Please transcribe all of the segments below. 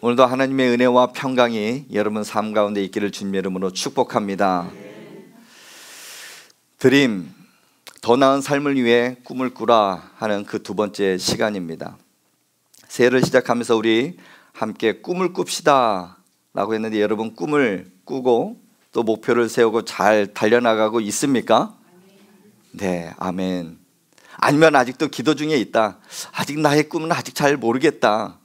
오늘도 하나님의 은혜와 평강이 여러분 삶 가운데 있기를 주님의 이름으로 축복합니다. 드림, 더 나은 삶을 위해 꿈을 꾸라 하는 그 두 번째 시간입니다. 새해를 시작하면서 우리 함께 꿈을 꿉시다 라고 했는데, 여러분 꿈을 꾸고 또 목표를 세우고 잘 달려나가고 있습니까? 네, 아멘. 아니면 아직도 기도 중에 있다, 아직 나의 꿈은 아직 잘 모르겠다,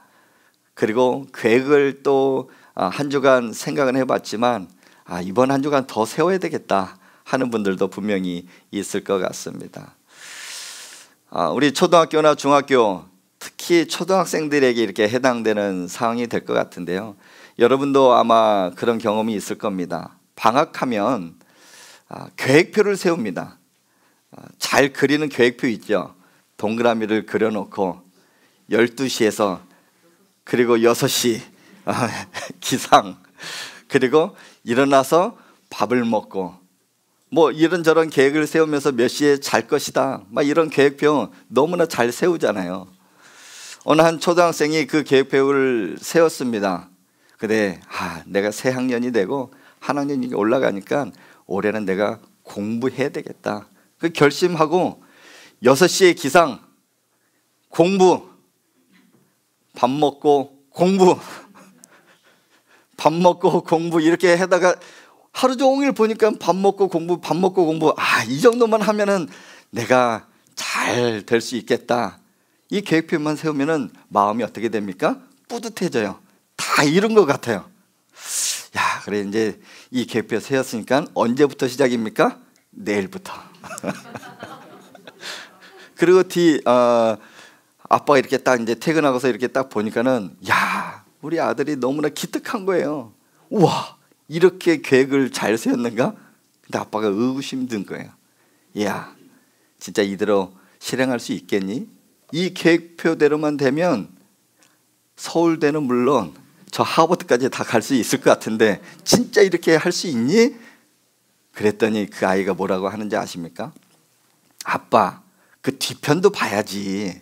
그리고 계획을 또 한 주간 생각은 해봤지만 이번 한 주간 더 세워야 되겠다 하는 분들도 분명히 있을 것 같습니다. 우리 초등학교나 중학교, 특히 초등학생들에게 이렇게 해당되는 상황이 될 것 같은데요, 여러분도 아마 그런 경험이 있을 겁니다. 방학하면 계획표를 세웁니다. 잘 그리는 계획표 있죠. 동그라미를 그려놓고 12시에서 그리고 6시 기상, 그리고 일어나서 밥을 먹고 뭐 이런저런 계획을 세우면서 몇 시에 잘 것이다, 막 이런 계획표 너무나 잘 세우잖아요. 어느 한 초등학생이 그 계획표를 세웠습니다. 근데 내가 새 학년이 되고 한 학년이 올라가니까 올해는 내가 공부해야 되겠다, 그 결심하고 6시에 기상, 공부, 밥 먹고 공부, 밥 먹고 공부 이렇게 하다가 하루 종일 보니까 밥 먹고 공부, 밥 먹고 공부, 이 정도만 하면은 내가 잘 될 수 있겠다. 이 계획표만 세우면은 마음이 어떻게 됩니까? 뿌듯해져요. 다 이룬 것 같아요. 그래, 이제 이 계획표 세웠으니까 언제부터 시작입니까? 내일부터. 그리고 아빠가 이렇게 딱 이제 퇴근하고서 이렇게 딱 보니까는, 우리 아들이 너무나 기특한 거예요. 우와, 이렇게 계획을 잘 세웠는가? 근데 아빠가 의구심이 든 거예요. 진짜 이대로 실행할 수 있겠니? 이 계획표대로만 되면 서울대는 물론 저 하버드까지 다 갈 수 있을 것 같은데 진짜 이렇게 할 수 있니? 그랬더니 그 아이가 뭐라고 하는지 아십니까? 아빠, 그 뒤편도 봐야지.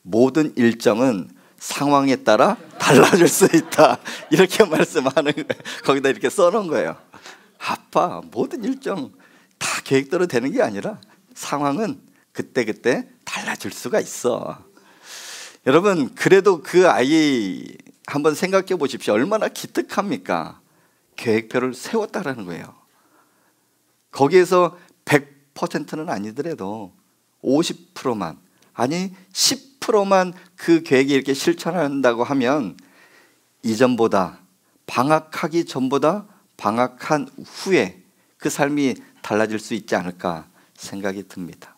모든 일정은 상황에 따라 달라질 수 있다, 이렇게 말씀하는 거예요. 거기다 이렇게 써놓은 거예요. 아빠, 모든 일정 다 계획대로 되는 게 아니라 상황은 그때그때 달라질 수가 있어. 여러분, 그래도 그 아이 한번 생각해 보십시오. 얼마나 기특합니까? 계획표를 세웠다라는 거예요. 거기에서 100%는 아니더라도 50%만, 아니 10%만 그 계획이 이렇게 실천한다고 하면 이전보다, 방학하기 전보다 방학한 후에 그 삶이 달라질 수 있지 않을까 생각이 듭니다.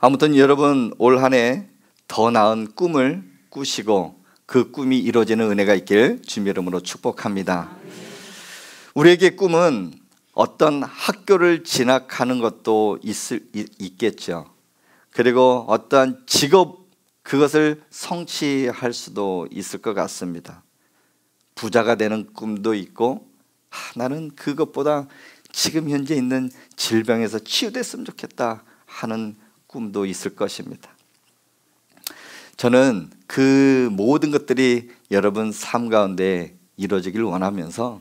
아무튼 여러분, 올 한 해 더 나은 꿈을 꾸시고 그 꿈이 이루어지는 은혜가 있길 주님의 이름으로 축복합니다. 우리에게 꿈은 어떤 학교를 진학하는 것도 있겠죠. 그리고 어떠한 직업, 그것을 성취할 수도 있을 것 같습니다. 부자가 되는 꿈도 있고, 나는 그것보다 지금 현재 있는 질병에서 치유됐으면 좋겠다 하는 꿈도 있을 것입니다. 저는 그 모든 것들이 여러분 삶 가운데 이루어지길 원하면서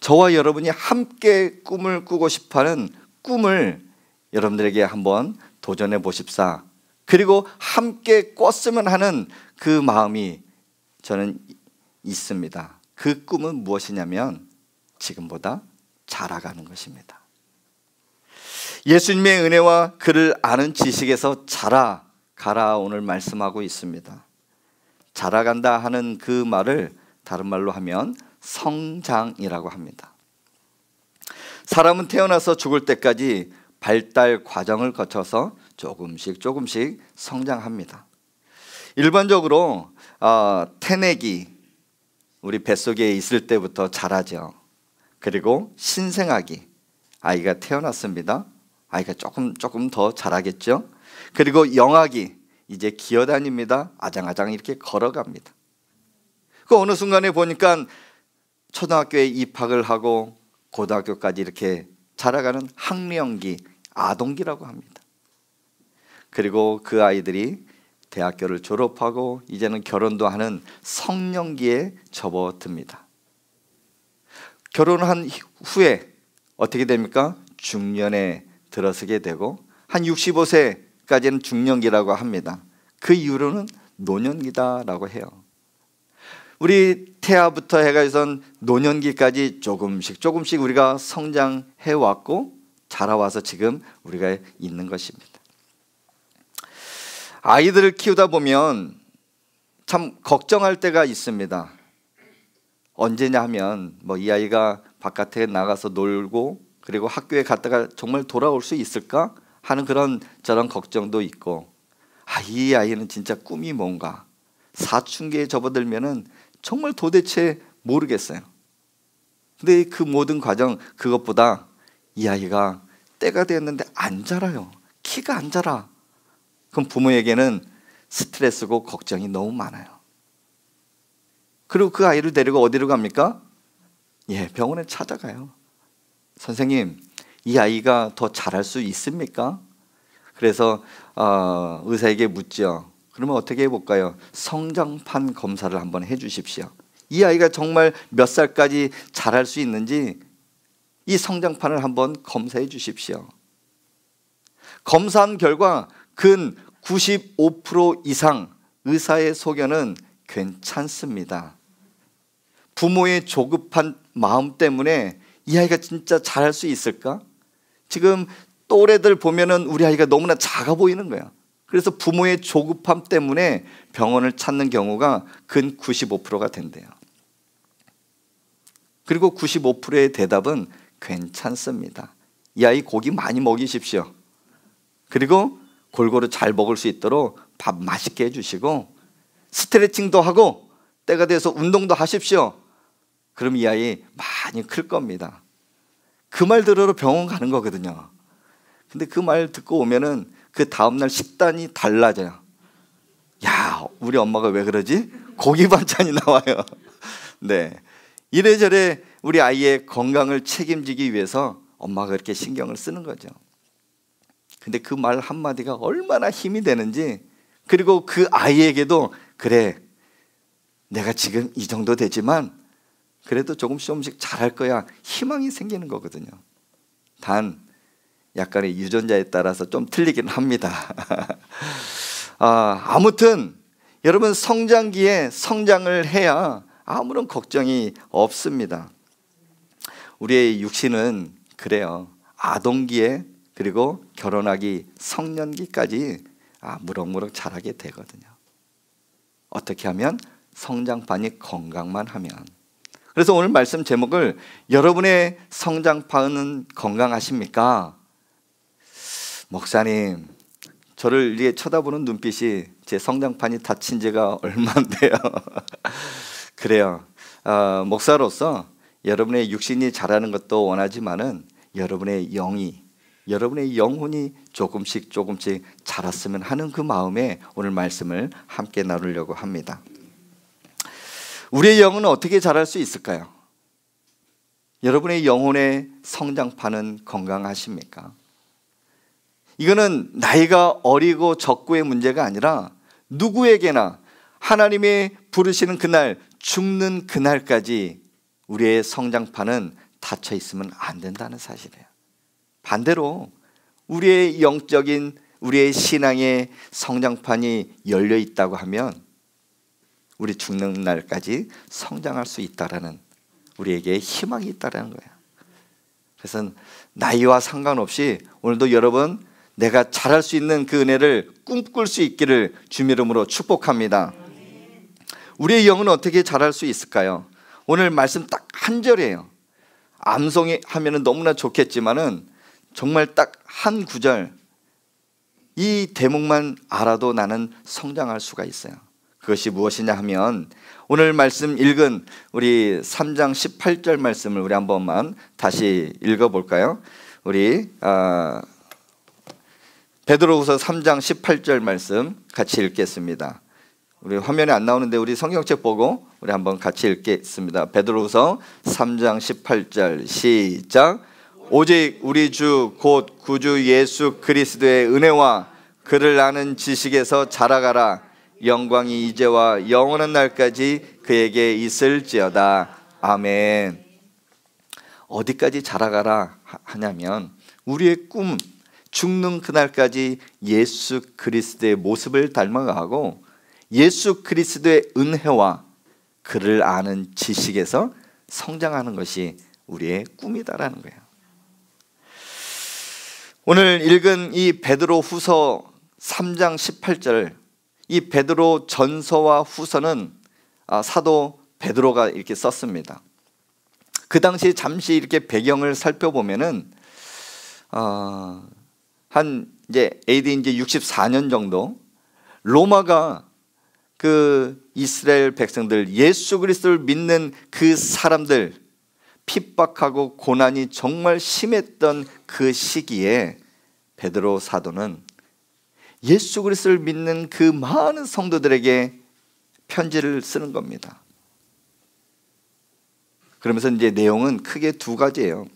저와 여러분이 함께 꿈을 꾸고 싶어하는 꿈을 여러분들에게 한번 도전해 보십사. 그리고 함께 꿨으면 하는 그 마음이 저는 있습니다. 그 꿈은 무엇이냐면 지금보다 자라가는 것입니다. 예수님의 은혜와 그를 아는 지식에서 자라가라 오늘 말씀하고 있습니다. 자라간다 하는 그 말을 다른 말로 하면 성장이라고 합니다. 사람은 태어나서 죽을 때까지 발달 과정을 거쳐서 조금씩 성장합니다. 일반적으로 태내기, 우리 뱃속에 있을 때부터 자라죠. 그리고 신생아기, 아이가 태어났습니다. 아이가 조금 더 자라겠죠. 그리고 영아기, 이제 기어다닙니다. 아장아장 이렇게 걸어갑니다. 그 어느 순간에 보니까 초등학교에 입학을 하고 고등학교까지 이렇게 자라가는 학령기, 아동기라고 합니다. 그리고 그 아이들이 대학교를 졸업하고 이제는 결혼도 하는 성년기에 접어듭니다. 결혼한 후에 어떻게 됩니까? 중년에 들어서게 되고 한 65세까지는 중년기라고 합니다. 그 이후로는 노년기다라고 해요. 우리 태아부터 해가지고 노년기까지 조금씩 우리가 성장해 왔고 자라와서 지금 우리가 있는 것입니다. 아이들을 키우다 보면 참 걱정할 때가 있습니다. 언제냐 하면 이 아이가 바깥에 나가서 놀고 그리고 학교에 갔다가 정말 돌아올 수 있을까 하는 그런 저런 걱정도 있고, 이 아이는 진짜 꿈이 뭔가 사춘기에 접어들면은 정말 도대체 모르겠어요. 근데 그 모든 과정, 그것보다 이 아이가 때가 되었는데 안 자라요. 키가 안 자라. 그럼 부모에게는 스트레스고 걱정이 너무 많아요. 그리고 그 아이를 데리고 어디로 갑니까? 병원에 찾아가요. 선생님, 이 아이가 더 자랄 수 있습니까? 그래서 의사에게 묻죠. 그러면 어떻게 해볼까요? 성장판 검사를 한번 해주십시오. 이 아이가 정말 몇 살까지 자랄 수 있는지 이 성장판을 한번 검사해 주십시오. 검사한 결과 근 95% 이상 의사의 소견은 괜찮습니다. 부모의 조급한 마음 때문에 이 아이가 진짜 잘할 수 있을까? 지금 또래들 보면은 우리 아이가 너무나 작아 보이는 거야. 그래서 부모의 조급함 때문에 병원을 찾는 경우가 근 95%가 된대요. 그리고 95%의 대답은 괜찮습니다. 이 아이 고기 많이 먹이십시오. 그리고 골고루 잘 먹을 수 있도록 밥 맛있게 해주시고 스트레칭도 하고 때가 돼서 운동도 하십시오. 그럼 이 아이 많이 클 겁니다. 그 말 들으러 병원 가는 거거든요. 근데 그 말 듣고 오면은 그 다음날 식단이 달라져요. 야, 우리 엄마가 왜 그러지? 고기 반찬이 나와요. 네, 이래저래 우리 아이의 건강을 책임지기 위해서 엄마가 그렇게 신경을 쓰는 거죠. 근데 그 말 한마디가 얼마나 힘이 되는지, 그리고 그 아이에게도 그래, 내가 지금 이 정도 되지만 그래도 조금씩 잘할 거야, 희망이 생기는 거거든요. 단 약간의 유전자에 따라서 좀 틀리긴 합니다. 아무튼 여러분, 성장기에 성장을 해야 아무런 걱정이 없습니다. 우리의 육신은 그래요. 아동기에 그리고 결혼하기 성년기까지 무럭무럭 자라게 되거든요. 어떻게 하면? 성장판이 건강만 하면. 그래서 오늘 말씀 제목을 여러분의 성장판은 건강하십니까? 목사님, 저를 이렇게 쳐다보는 눈빛이 제 성장판이 다친 지가 얼마인데요. 그래요. 목사로서 여러분의 육신이 자라는 것도 원하지만은 여러분의 영이, 여러분의 영혼이 조금씩 자랐으면 하는 그 마음에 오늘 말씀을 함께 나누려고 합니다. 우리의 영혼은 어떻게 자랄 수 있을까요? 여러분의 영혼의 성장판은 건강하십니까? 이거는 나이가 어리고 적고의 문제가 아니라 누구에게나 하나님의 부르시는 그날, 죽는 그날까지 우리의 성장판은 닫혀 있으면 안 된다는 사실이에요. 반대로 우리의 영적인, 우리의 신앙의 성장판이 열려 있다고 하면 우리 죽는 날까지 성장할 수 있다라는, 우리에게 희망이 있다라는 거예요. 그래서 나이와 상관없이 오늘도 여러분, 내가 잘할 수 있는 그 은혜를 꿈꿀 수 있기를 주님 이름으로 축복합니다. 우리의 영은 어떻게 자랄 수 있을까요? 오늘 말씀 딱 한 절이에요. 암송이 하면은 너무나 좋겠지만은 정말 딱 한 구절, 이 대목만 알아도 나는 성장할 수가 있어요. 그것이 무엇이냐 하면 오늘 말씀 읽은 우리 3장 18절 말씀을 우리 한 번만 다시 읽어볼까요? 우리 베드로후서 3장 18절 말씀 같이 읽겠습니다. 우리 화면에 안 나오는데 우리 성경책 보고 우리 한번 같이 읽겠습니다. 베드로후서 3장 18절 시작. 오직 우리 주 곧 구주 예수 그리스도의 은혜와 그를 아는 지식에서 자라가라. 영광이 이제와 영원한 날까지 그에게 있을지어다. 아멘. 어디까지 자라가라 하냐면 우리의 꿈, 죽는 그날까지 예수 그리스도의 모습을 닮아가고 예수 그리스도의 은혜와 그를 아는 지식에서 성장하는 것이 우리의 꿈이다라는 거예요. 오늘 읽은 이 베드로 후서 3장 18절, 이 베드로 전서와 후서는 사도 베드로가 이렇게 썼습니다. 그 당시 잠시 이렇게 배경을 살펴보면은 한 이제 AD 이제 64년 정도 로마가 그 이스라엘 백성들, 예수 그리스도를 믿는 그 사람들 핍박하고 고난이 정말 심했던 그 시기에 베드로 사도는 예수 그리스도를 믿는 그 많은 성도들에게 편지를 쓰는 겁니다. 그러면서 이제 내용은 크게 두 가지예요.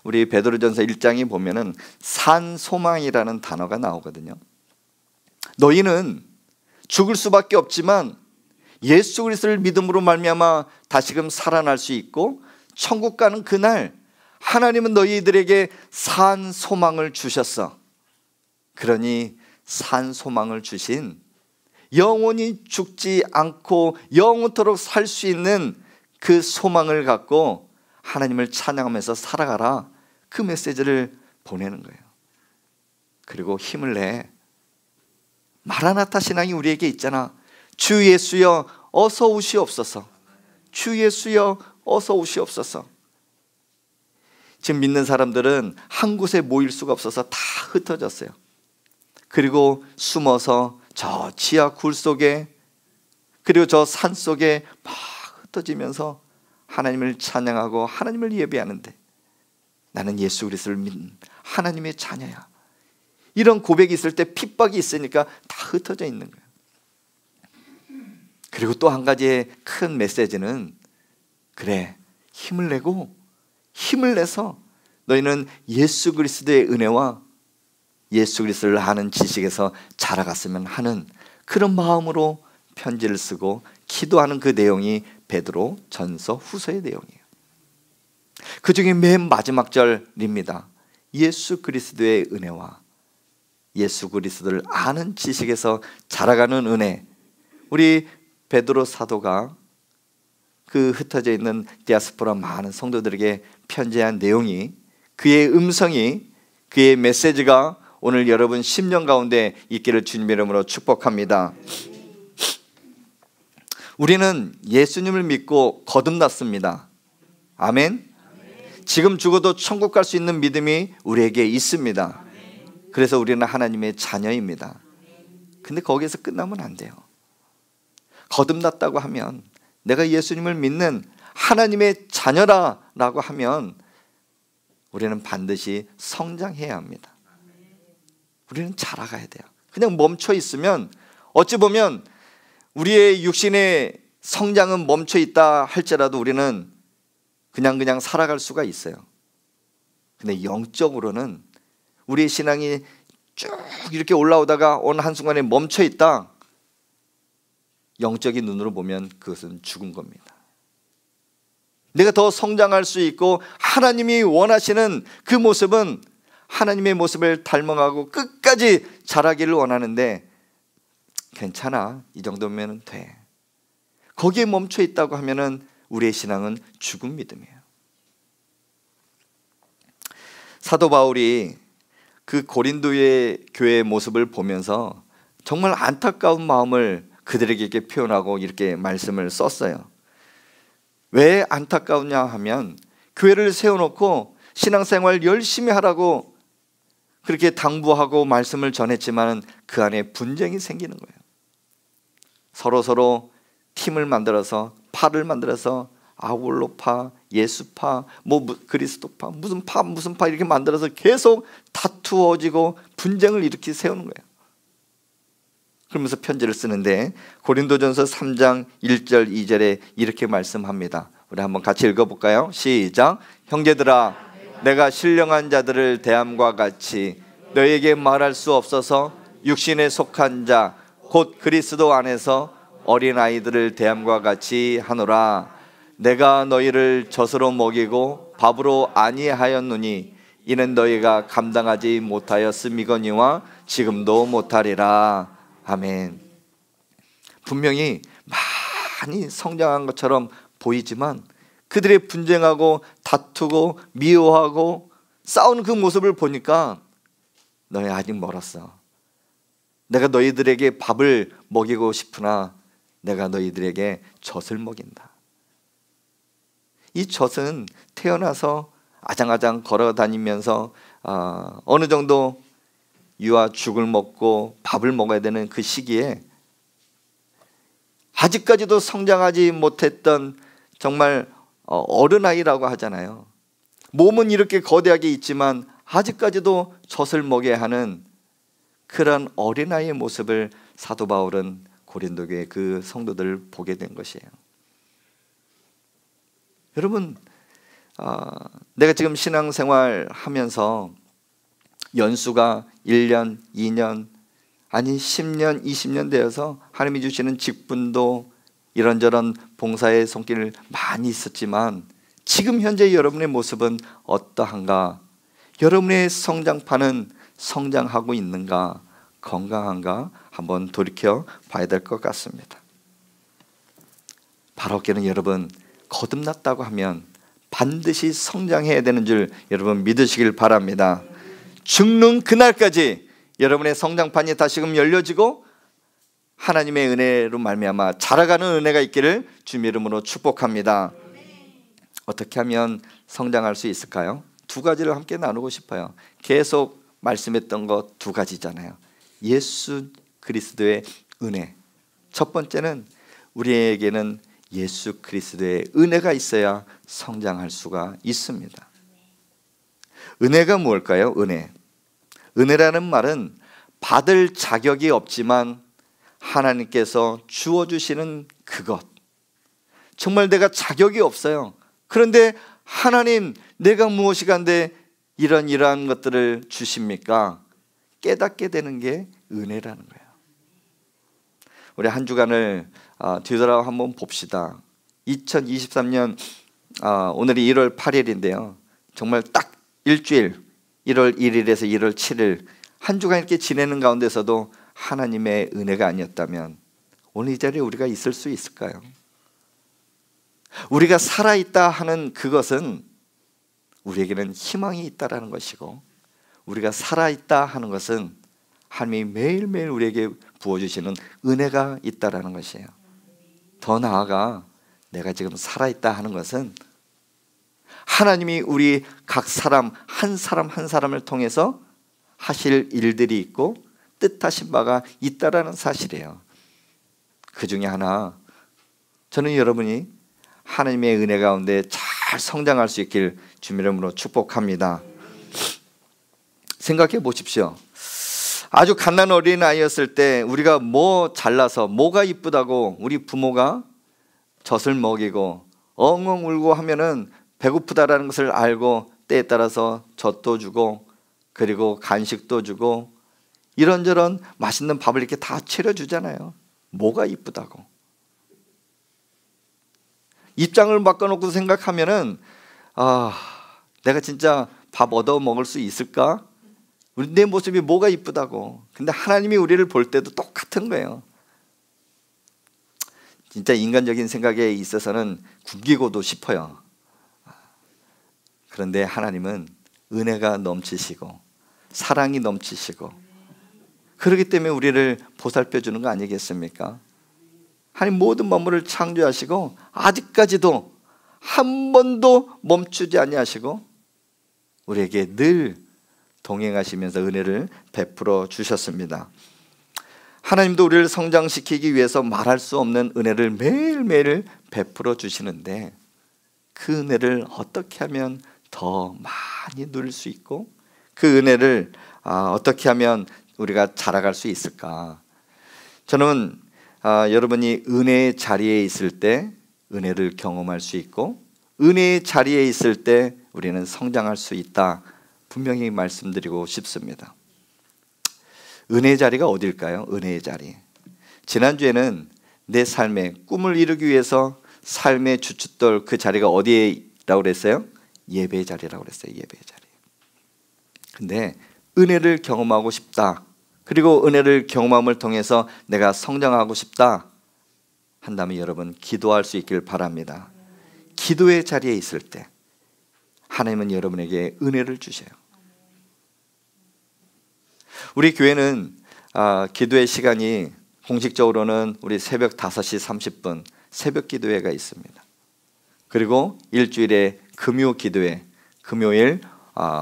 우리 베드로전서 1장에 보면은 산소망이라는 단어가 나오거든요. 너희는 죽을 수밖에 없지만 예수 그리스도를 믿음으로 말미암아 다시금 살아날 수 있고 천국 가는 그날 하나님은 너희들에게 산 소망을 주셨어. 그러니 산 소망을 주신 영원히 죽지 않고 영원토록 살 수 있는 그 소망을 갖고 하나님을 찬양하면서 살아가라. 그 메시지를 보내는 거예요. 그리고 힘을 내. 마라나타 신앙이 우리에게 있잖아. 주 예수여 어서 오시옵소서. 주 예수여 어서 오시옵소서. 지금 믿는 사람들은 한 곳에 모일 수가 없어서 다 흩어졌어요. 그리고 숨어서 저 지하 굴 속에 그리고 저 산 속에 막 흩어지면서 하나님을 찬양하고 하나님을 예배하는데 나는 예수 그리스도를 믿는 하나님의 자녀야. 이런 고백이 있을 때 핍박이 있으니까 다 흩어져 있는 거예요. 그리고 또 한 가지의 큰 메시지는 그래, 힘을 내고 힘을 내서 너희는 예수 그리스도의 은혜와 예수 그리스도를 아는 지식에서 자라갔으면 하는 그런 마음으로 편지를 쓰고 기도하는 그 내용이 베드로 전서 후서의 내용이에요. 그 중에 맨 마지막 절입니다. 예수 그리스도의 은혜와 예수 그리스도를 아는 지식에서 자라가는 은혜. 우리 베드로 사도가 그 흩어져 있는 디아스포라 많은 성도들에게 편지한 내용이, 그의 음성이, 그의 메시지가 오늘 여러분 심령 가운데 있기를 주님의 이름으로 축복합니다. 우리는 예수님을 믿고 거듭났습니다. 아멘. 지금 죽어도 천국 갈 수 있는 믿음이 우리에게 있습니다. 그래서 우리는 하나님의 자녀입니다. 근데 거기에서 끝나면 안 돼요. 거듭났다고 하면, 내가 예수님을 믿는 하나님의 자녀라고 하면 우리는 반드시 성장해야 합니다. 우리는 자라가야 돼요. 그냥 멈춰 있으면 어찌 보면 우리의 육신의 성장은 멈춰 있다 할지라도 우리는 그냥 살아갈 수가 있어요. 근데 영적으로는 우리의 신앙이 쭉 이렇게 올라오다가 어느 한순간에 멈춰 있다, 영적인 눈으로 보면 그것은 죽은 겁니다. 내가 더 성장할 수 있고 하나님이 원하시는 그 모습은 하나님의 모습을 닮아가고 끝까지 자라기를 원하는데 괜찮아, 이 정도면 돼. 거기에 멈춰 있다고 하면은 우리의 신앙은 죽은 믿음이에요. 사도 바울이 그 고린도의 교회의 모습을 보면서 정말 안타까운 마음을 그들에게 표현하고 이렇게 말씀을 썼어요. 왜 안타까우냐 하면 교회를 세워놓고 신앙생활 열심히 하라고 그렇게 당부하고 말씀을 전했지만 그 안에 분쟁이 생기는 거예요. 서로 팀을 만들어서 파를 만들어서 아볼로파, 예수파, 뭐 그리스도파, 무슨 파 이렇게 만들어서 계속 다투어지고 분쟁을 이렇게 세우는 거예요. 그러면서 편지를 쓰는데 고린도전서 3장 1절 2절에 이렇게 말씀합니다. 우리 한번 같이 읽어볼까요? 시작. 형제들아, 내가 신령한 자들을 대함과 같이 너에게 말할 수 없어서 육신에 속한 자 곧 그리스도 안에서 어린아이들을 대함과 같이 하노라. 내가 너희를 젖으로 먹이고 밥으로 아니하였노니 이는 너희가 감당하지 못하였음이거니와 지금도 못하리라. 아멘. 분명히 많이 성장한 것처럼 보이지만 그들의 분쟁하고 다투고 미워하고 싸우는 그 모습을 보니까 너희 아직 멀었어. 내가 너희들에게 밥을 먹이고 싶으나 내가 너희들에게 젖을 먹인다. 이 젖은 태어나서 아장아장 걸어다니면서 어느 정도 유아 죽을 먹고 밥을 먹어야 되는 그 시기에 아직까지도 성장하지 못했던 정말 어른아이라고 하잖아요. 몸은 이렇게 거대하게 있지만 아직까지도 젖을 먹여야 하는 그런 어린아이의 모습을 사도 바울은 고린도 교회 그 성도들을 보게 된 것이에요. 여러분, 내가 지금 신앙생활 하면서 연수가 1년, 2년, 아니 10년, 20년 되어서 하나님이 주시는 직분도 이런저런 봉사의 손길을 많이 있었지만 지금 현재 여러분의 모습은 어떠한가? 여러분의 성장판은 성장하고 있는가? 건강한가? 한번 돌이켜 봐야 될 것 같습니다. 바로께는 여러분 거듭났다고 하면 반드시 성장해야 되는 줄 여러분 믿으시길 바랍니다. 죽는 그날까지 여러분의 성장판이 다시금 열려지고 하나님의 은혜로 말미암아 자라가는 은혜가 있기를 주님의 이름으로 축복합니다. 어떻게 하면 성장할 수 있을까요? 두 가지를 함께 나누고 싶어요. 계속 말씀했던 것 두 가지잖아요. 예수 그리스도의 은혜. 첫 번째는 우리에게는 예수 그리스도의 은혜가 있어야 성장할 수가 있습니다. 은혜가 무엇일까요? 은혜라는 말은 받을 자격이 없지만 하나님께서 주어주시는 그것. 정말 내가 자격이 없어요. 그런데 하나님, 내가 무엇이간데 이러한 것들을 주십니까? 깨닫게 되는 게 은혜라는 거예요. 우리 한 주간을 뒤돌아 한번 봅시다. 2023년 오늘이 1월 8일인데요 정말 딱 일주일 1월 1일에서 1월 7일 한 주간 이렇게 지내는 가운데서도 하나님의 은혜가 아니었다면 오늘 이 자리에 우리가 있을 수 있을까요? 우리가 살아있다 하는 그것은 우리에게는 희망이 있다라는 것이고, 우리가 살아있다 하는 것은 하나님이 매일매일 우리에게 부어주시는 은혜가 있다라는 것이에요. 더 나아가 내가 지금 살아있다 하는 것은 하나님이 우리 각 사람 한 사람을 통해서 하실 일들이 있고 뜻하신 바가 있다라는 사실이에요. 그 중에 하나, 저는 여러분이 하나님의 은혜 가운데 잘 성장할 수 있길 주님의 이름으로 축복합니다. 생각해 보십시오. 아주 갓난 어린 아이였을 때 우리가 뭐 잘나서 뭐가 이쁘다고 우리 부모가 젖을 먹이고 엉엉 울고 하면은 배고프다라는 것을 알고 때에 따라서 젖도 주고 그리고 간식도 주고 이런저런 맛있는 밥을 이렇게 다 차려주잖아요. 뭐가 이쁘다고. 입장을 바꿔놓고 생각하면은 내가 진짜 밥 얻어 먹을 수 있을까? 내 모습이 뭐가 이쁘다고. 근데 하나님이 우리를 볼 때도 똑같은 거예요. 진짜 인간적인 생각에 있어서는 굶기고도 싶어요. 그런데 하나님은 은혜가 넘치시고 사랑이 넘치시고 그렇기 때문에 우리를 보살펴 주는 거 아니겠습니까? 하나님 모든 만물을 창조하시고 아직까지도 한 번도 멈추지 아니하시고 우리에게 늘 동행하시면서 은혜를 베풀어 주셨습니다. 하나님도 우리를 성장시키기 위해서 말할 수 없는 은혜를 매일매일 베풀어 주시는데 그 은혜를 어떻게 하면 더 많이 누릴 수 있고 그 은혜를 어떻게 하면 우리가 자라갈 수 있을까? 저는 여러분이 은혜의 자리에 있을 때 은혜를 경험할 수 있고 은혜의 자리에 있을 때 우리는 성장할 수 있다, 분명히 말씀드리고 싶습니다. 은혜의 자리가 어딜까요? 은혜의 자리. 지난주에는 내 삶의 꿈을 이루기 위해서 삶의 주춧돌 그 자리가 어디라고 그랬어요? 예배의 자리라고 그랬어요. 예배의 자리. 근데 은혜를 경험하고 싶다, 그리고 은혜를 경험함을 통해서 내가 성장하고 싶다 한다면 여러분 기도할 수 있길 바랍니다. 기도의 자리에 있을 때 하나님은 여러분에게 은혜를 주셔요. 우리 교회는 기도의 시간이 공식적으로는 우리 새벽 5시 30분 새벽 기도회가 있습니다. 그리고 일주일에 금요 기도회, 금요일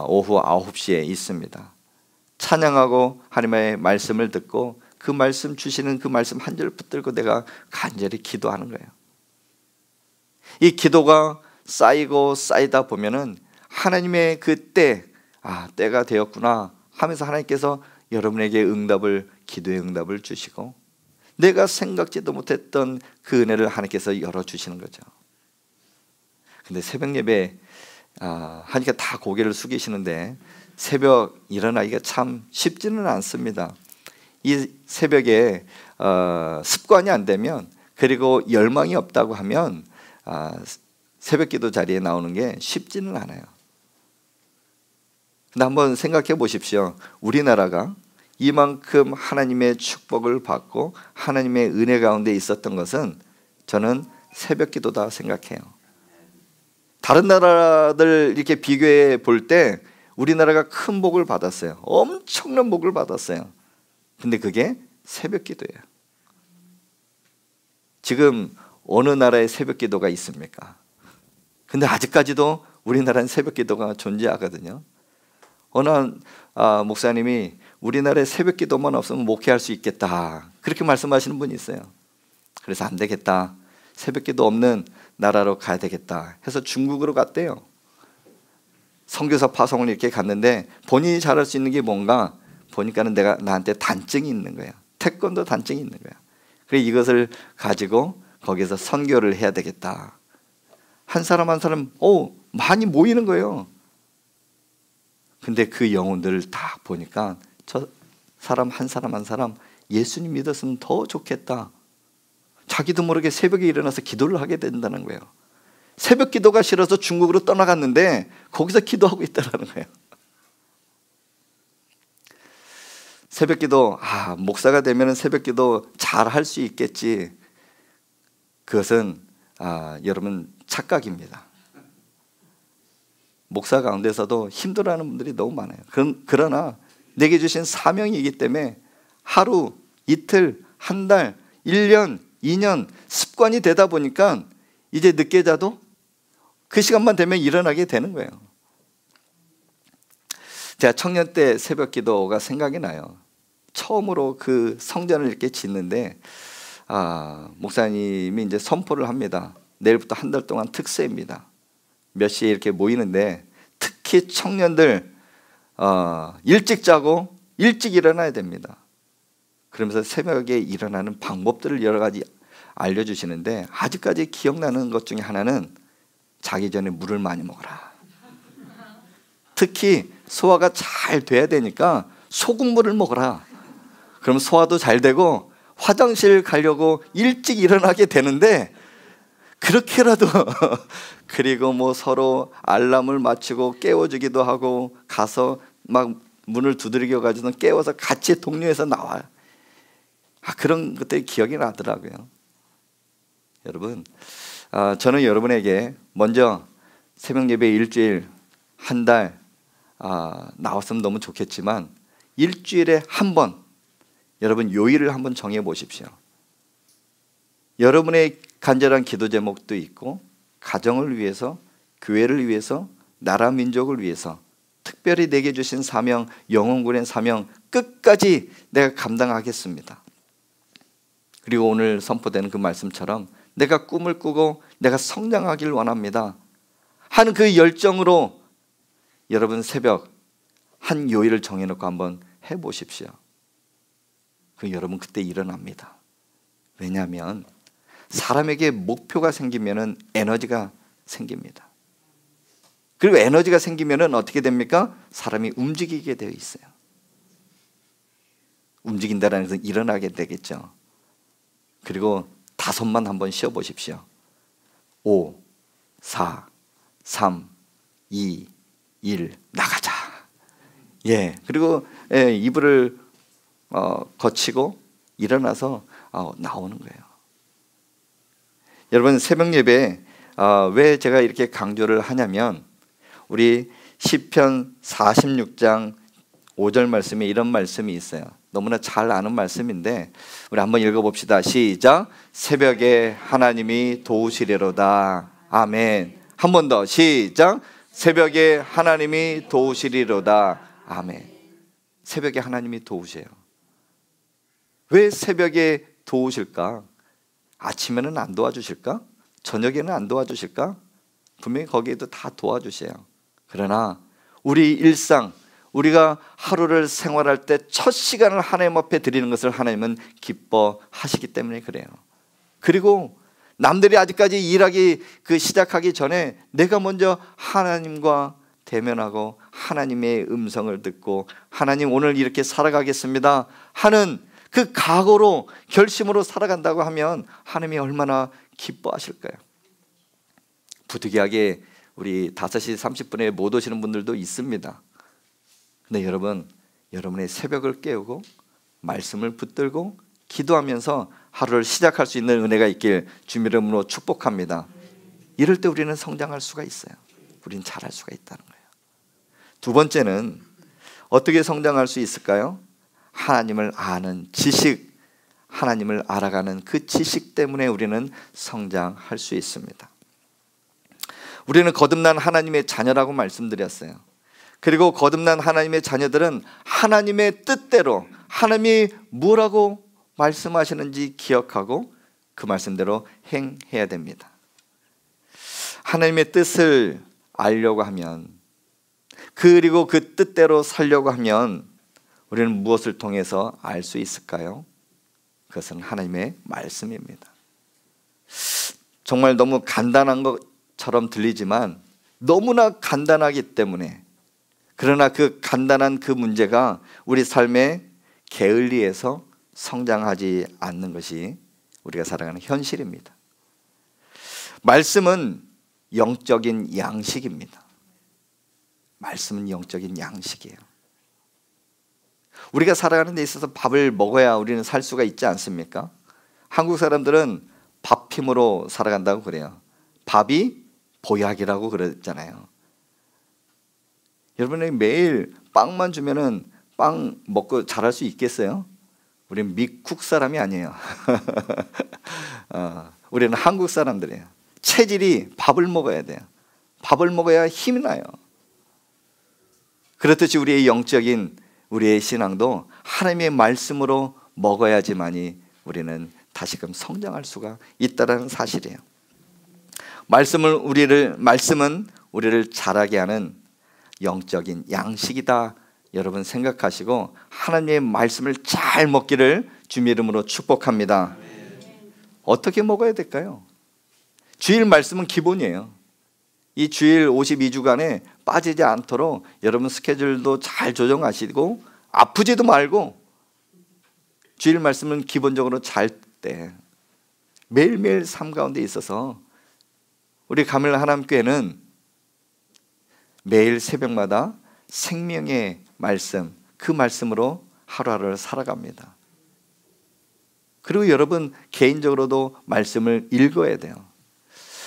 오후 9시에 있습니다. 찬양하고 하나님의 말씀을 듣고 그 말씀 주시는 그 말씀 한 절 붙들고 내가 간절히 기도하는 거예요. 이 기도가 쌓이고 쌓이다 보면은 하나님의 그 때가 되었구나 하면서 하나님께서 여러분에게 응답을, 기도의 응답을 주시고 내가 생각지도 못했던 그 은혜를 하나님께서 열어주시는 거죠. 근데 새벽 예배 하니까 다 고개를 숙이시는데 새벽 일어나기가 참 쉽지는 않습니다. 이 새벽에 습관이 안 되면, 그리고 열망이 없다고 하면 새벽 기도 자리에 나오는 게 쉽지는 않아요. 근데 한번 생각해 보십시오. 우리나라가 이만큼 하나님의 축복을 받고 하나님의 은혜 가운데 있었던 것은 저는 새벽 기도다 생각해요. 다른 나라들 이렇게 비교해 볼 때 우리나라가 큰 복을 받았어요. 엄청난 복을 받았어요. 근데 그게 새벽 기도예요. 지금 어느 나라에 새벽 기도가 있습니까? 근데 아직까지도 우리나라는 새벽 기도가 존재하거든요. 어느 목사님이 우리나라에 새벽 기도만 없으면 목회할 수 있겠다 그렇게 말씀하시는 분이 있어요. 그래서 안 되겠다, 새벽 기도 없는 나라로 가야 되겠다 해서 중국으로 갔대요. 선교사 파송을 이렇게 갔는데 본인이 잘할 수 있는 게 뭔가 보니까는 나한테 단증이 있는 거예요. 태권도 단증이 있는 거예요. 그래서 이것을 가지고 거기서 선교를 해야 되겠다. 한 사람 한 사람 많이 모이는 거예요. 근데 그 영혼들을 다 보니까 저 사람 한 사람 한 사람 예수님 믿었으면 더 좋겠다. 자기도 모르게 새벽에 일어나서 기도를 하게 된다는 거예요. 새벽 기도가 싫어서 중국으로 떠나갔는데 거기서 기도하고 있다는 거예요. 새벽 기도, 목사가 되면 새벽 기도 잘 할 수 있겠지. 그것은 여러분 착각입니다. 목사 가운데서도 힘들어하는 분들이 너무 많아요. 그러나 내게 주신 사명이기 때문에 하루, 이틀, 한 달, 1년, 2년 습관이 되다 보니까 이제 늦게 자도 그 시간만 되면 일어나게 되는 거예요. 제가 청년 때 새벽 기도가 생각이 나요. 처음으로 그 성전을 이렇게 짓는데 목사님이 이제 선포를 합니다. 내일부터 한 달 동안 특세입니다. 몇 시에 이렇게 모이는데 특히 청년들 일찍 자고 일찍 일어나야 됩니다. 그러면서 새벽에 일어나는 방법들을 여러 가지 알려주시는데 아직까지 기억나는 것 중에 하나는 자기 전에 물을 많이 먹어라. 특히 소화가 잘 돼야 되니까 소금물을 먹어라. 그럼 소화도 잘 되고 화장실 가려고 일찍 일어나게 되는데 그렇게라도 그리고 뭐 서로 알람을 맞추고 깨워주기도 하고 가서 막 문을 두드리겨 가지고 깨워서 같이 독려해서 나와요. 그런 것들이 기억이 나더라고요. 여러분, 저는 여러분에게 먼저 새벽 예배 일주일 한 달 나왔으면 너무 좋겠지만 일주일에 한 번 여러분 요일을 한번 정해 보십시오. 여러분의 간절한 기도 제목도 있고 가정을 위해서, 교회를 위해서, 나라 민족을 위해서 특별히 내게 주신 사명, 영혼군의 사명 끝까지 내가 감당하겠습니다. 그리고 오늘 선포되는 그 말씀처럼 내가 꿈을 꾸고 내가 성장하길 원합니다 하는 그 열정으로 여러분 새벽 한 요일을 정해놓고 한번 해보십시오. 여러분 그때 일어납니다. 왜냐하면 사람에게 목표가 생기면 에너지가 생깁니다. 그리고 에너지가 생기면 어떻게 됩니까? 사람이 움직이게 되어 있어요. 움직인다라는 것은 일어나게 되겠죠. 그리고 5만 한번 쉬어 보십시오. 5, 4, 3, 2, 1 나가자. 예. 그리고 이불을 거치고 일어나서 나오는 거예요. 여러분, 새벽 예배 왜 제가 이렇게 강조를 하냐면 우리 시편 46장 5절 말씀에 이런 말씀이 있어요. 너무나 잘 아는 말씀인데 우리 한번 읽어봅시다. 시작. 새벽에 하나님이 도우시리로다. 아멘. 한 번 더. 시작. 새벽에 하나님이 도우시리로다. 아멘. 새벽에 하나님이 도우세요. 왜 새벽에 도우실까? 아침에는 안 도와주실까? 저녁에는 안 도와주실까? 분명히 거기에도 다 도와주세요. 그러나 우리 일상, 우리가 하루를 생활할 때 첫 시간을 하나님 앞에 드리는 것을 하나님은 기뻐하시기 때문에 그래요. 그리고 남들이 아직까지 일하기 시작하기 전에 내가 먼저 하나님과 대면하고 하나님의 음성을 듣고 하나님 오늘 이렇게 살아가겠습니다 하는 그 각오로 결심으로 살아간다고 하면 하나님이 얼마나 기뻐하실까요? 부득이하게 우리 5시 30분에 못 오시는 분들도 있습니다. 근데 여러분, 여러분의 새벽을 깨우고 말씀을 붙들고 기도하면서 하루를 시작할 수 있는 은혜가 있길 주님 이름으로 축복합니다. 이럴 때 우리는 성장할 수가 있어요. 우리는 잘할 수가 있다는 거예요. 두 번째는 어떻게 성장할 수 있을까요? 하나님을 아는 지식, 하나님을 알아가는 그 지식 때문에 우리는 성장할 수 있습니다. 우리는 거듭난 하나님의 자녀라고 말씀드렸어요. 그리고 거듭난 하나님의 자녀들은 하나님의 뜻대로 하나님이 뭐라고 말씀하시는지 기억하고 그 말씀대로 행해야 됩니다. 하나님의 뜻을 알려고 하면, 그리고 그 뜻대로 살려고 하면 우리는 무엇을 통해서 알 수 있을까요? 그것은 하나님의 말씀입니다. 정말 너무 간단한 것처럼 들리지만 너무나 간단하기 때문에, 그러나 그 간단한 그 문제가 우리 삶의 게을리에서 성장하지 않는 것이 우리가 살아가는 현실입니다. 말씀은 영적인 양식입니다. 말씀은 영적인 양식이에요. 우리가 살아가는 데 있어서 밥을 먹어야 우리는 살 수가 있지 않습니까? 한국 사람들은 밥 힘으로 살아간다고 그래요. 밥이 보약이라고 그랬잖아요. 여러분이 매일 빵만 주면은 빵 먹고 자랄 수 있겠어요? 우리는 미국 사람이 아니에요. 우리는 한국 사람들이에요. 체질이 밥을 먹어야 돼요. 밥을 먹어야 힘이 나요. 그렇듯이 우리의 영적인 우리의 신앙도 하나님의 말씀으로 먹어야지만이 우리는 다시금 성장할 수가 있다는 사실이에요. 말씀은 우리를 자라게 하는 영적인 양식이다. 여러분 생각하시고 하나님의 말씀을 잘 먹기를 주님 이름으로 축복합니다. 어떻게 먹어야 될까요? 주일 말씀은 기본이에요. 이 주일 52주간에 빠지지 않도록 여러분 스케줄도 잘 조정하시고 아프지도 말고 주일 말씀은 기본적으로 잘 때 매일매일 삶 가운데 있어서 우리 가밀 하나님교회는 매일 새벽마다 생명의 말씀, 그 말씀으로 하루하루를 살아갑니다. 그리고 여러분 개인적으로도 말씀을 읽어야 돼요.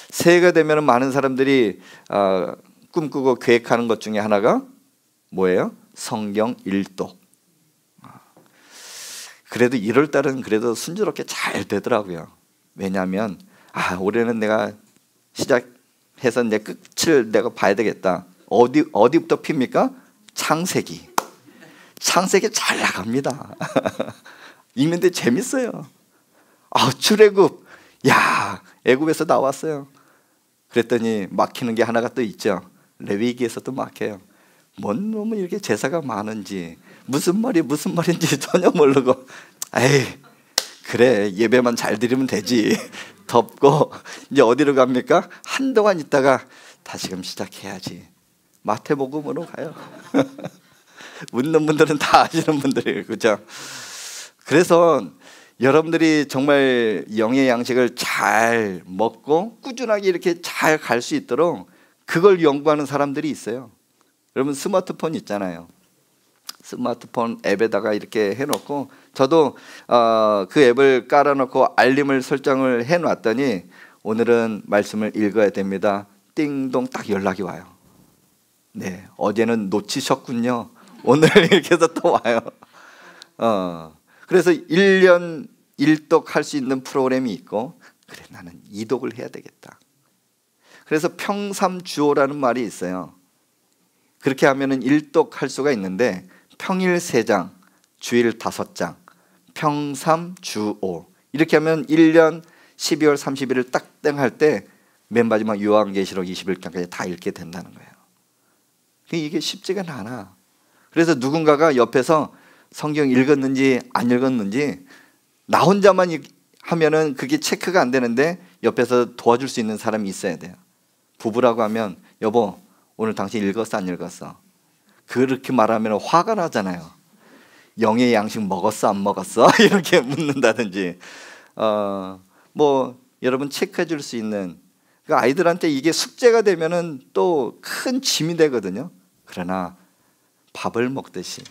새해가 되면 많은 사람들이 꿈꾸고 계획하는 것 중에 하나가 뭐예요? 성경 일독. 그래도 1월 달은 그래도 순조롭게 잘 되더라고요. 왜냐하면 올해는 내가 시작해서 내 끝을 내가 봐야 되겠다. 어디부터 핍니까? 창세기 잘 나갑니다. 읽는데 재밌어요. 출애굽, 애굽에서 나왔어요. 그랬더니 막히는 게 하나가 또 있죠. 레위기에서도 막혀요. 뭔 놈은 이렇게 제사가 많은지 무슨 말인지 전혀 모르고 그래 예배만 잘 드리면 되지 덮고 이제 어디로 갑니까? 한동안 있다가 다시금 시작해야지. 마태복음으로 가요. 웃는 분들은 다 아시는 분들이에요. 그죠? 그래서 여러분들이 정말 영의 양식을 잘 먹고 꾸준하게 이렇게 잘 갈 수 있도록 그걸 연구하는 사람들이 있어요. 여러분 스마트폰 있잖아요. 스마트폰 앱에다가 이렇게 해놓고, 저도 그 앱을 깔아놓고 알림을 설정을 해놨더니 오늘은 말씀을 읽어야 됩니다. 띵동 딱 연락이 와요. 네, 어제는 놓치셨군요. 오늘 이렇게 해서 또 와요. 그래서 1년 1독 할 수 있는 프로그램이 있고, 그래 나는 2독을 해야 되겠다. 그래서 평삼주오라는 말이 있어요. 그렇게 하면은 1독 할 수가 있는데, 평일 3장, 주일 5장, 평삼주오 이렇게 하면 1년 12월 30일을 딱 땡할 때 맨 마지막 요한계시록 21장까지 다 읽게 된다는 거예요. 이게 쉽지가 않아. 그래서 누군가가 옆에서 성경 읽었는지 안 읽었는지 나 혼자만 하면은 그게 체크가 안 되는데 옆에서 도와줄 수 있는 사람이 있어야 돼요. 부부라고 하면 여보 오늘 당신 읽었어 안 읽었어? 그렇게 말하면 화가 나잖아요. 영의 양식 먹었어 안 먹었어? 이렇게 묻는다든지 뭐 여러분 체크해 줄 수 있는, 그러니까 아이들한테 이게 숙제가 되면은 또 큰 짐이 되거든요. 그러나 밥을 먹듯이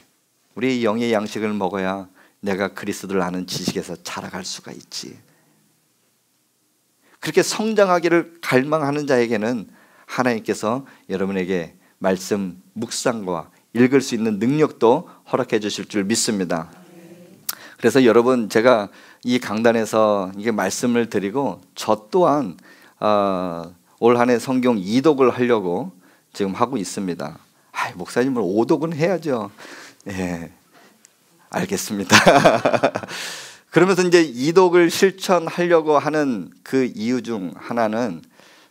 우리 영의 양식을 먹어야 내가 그리스도를 아는 지식에서 자라갈 수가 있지. 그렇게 성장하기를 갈망하는 자에게는 하나님께서 여러분에게 말씀 묵상과 읽을 수 있는 능력도 허락해 주실 줄 믿습니다. 그래서 여러분 제가 이 강단에서 이게 말씀을 드리고 저 또한 올 한 해 성경 2독을 하려고 지금 하고 있습니다. 목사님은 5독은 해야죠. 예, 알겠습니다. 그러면서 이제 2독을 실천하려고 하는 그 이유 중 하나는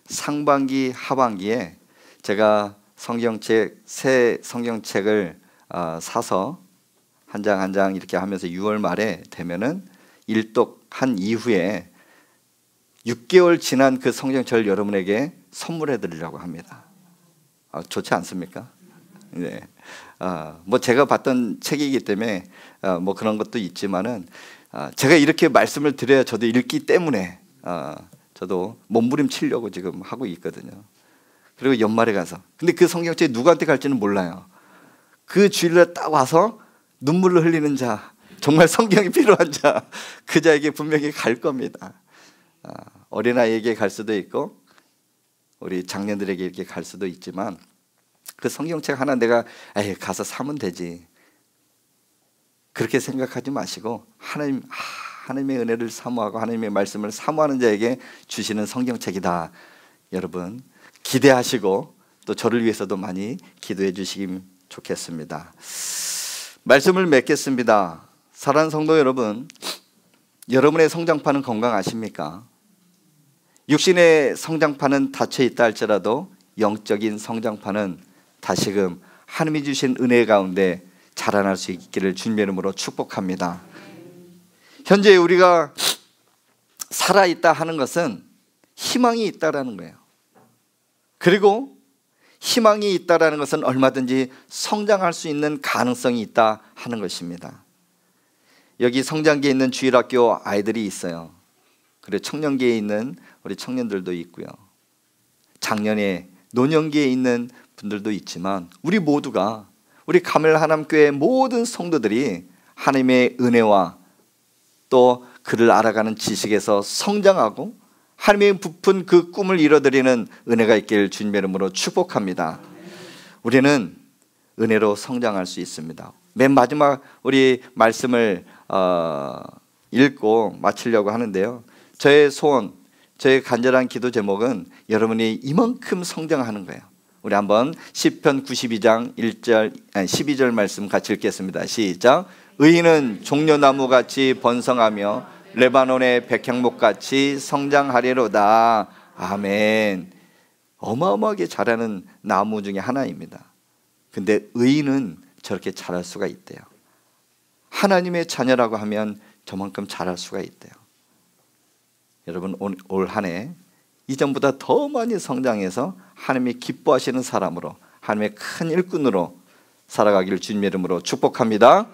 상반기 하반기에 제가 새 성경책을 사서 한 장 한 장 이렇게 하면서 6월 말에 되면은 1독 한 이후에 6개월 지난 그 성경책을 여러분에게 선물해 드리려고 합니다. 좋지 않습니까? 네. 뭐 제가 봤던 책이기 때문에 뭐 그런 것도 있지만은 제가 이렇게 말씀을 드려야 저도 읽기 때문에 저도 몸부림치려고 지금 하고 있거든요. 그리고 연말에 가서, 근데 그 성경책이 누구한테 갈지는 몰라요. 그 주일날 딱 와서 눈물을 흘리는 자, 정말 성경이 필요한 자, 그 자에게 분명히 갈 겁니다. 어린아이에게 갈 수도 있고 우리 장년들에게 이렇게 갈 수도 있지만, 그 성경책 하나 내가 가서 사면 되지 그렇게 생각하지 마시고 하나님의 은혜를 사모하고 하나님의 말씀을 사모하는 자에게 주시는 성경책이다. 여러분 기대하시고 또 저를 위해서도 많이 기도해 주시기 좋겠습니다. 말씀을 맺겠습니다. 사랑하는 성도 여러분, 여러분의 성장판은 건강하십니까? 육신의 성장판은 닫혀 있다 할지라도 영적인 성장판은 다시금 하나님이 주신 은혜 가운데 자라날 수 있기를 주님의 이름으로 축복합니다. 현재 우리가 살아있다 하는 것은 희망이 있다라는 거예요. 그리고 희망이 있다라는 것은 얼마든지 성장할 수 있는 가능성이 있다 하는 것입니다. 여기 성장기에 있는 주일학교 아이들이 있어요. 그리고 청년기에 있는 우리 청년들도 있고요. 작년에 노년기에 있는 분들도 있지만 우리 모두가, 우리 가멜 하남교회 모든 성도들이 하나님의 은혜와 또 그를 알아가는 지식에서 성장하고 하나님의 부푼 그 꿈을 이뤄드리는 은혜가 있길 주님의 이름으로 축복합니다. 우리는 은혜로 성장할 수 있습니다. 맨 마지막 우리 말씀을 읽고 마치려고 하는데요, 저의 소원, 저의 간절한 기도 제목은 여러분이 이만큼 성장하는 거예요. 우리 한번 시편 92장 12절 말씀 같이 읽겠습니다. 시작. 의인은 종려나무같이 번성하며 레바논의 백향목같이 성장하리로다. 아멘. 어마어마하게 자라는 나무 중에 하나입니다. 근데 의인은 저렇게 자랄 수가 있대요. 하나님의 자녀라고 하면 저만큼 자랄 수가 있대요. 여러분 올 한 해 이전보다 더 많이 성장해서 하나님이 기뻐하시는 사람으로, 하나님의 큰 일꾼으로 살아가기를 주님의 이름으로 축복합니다.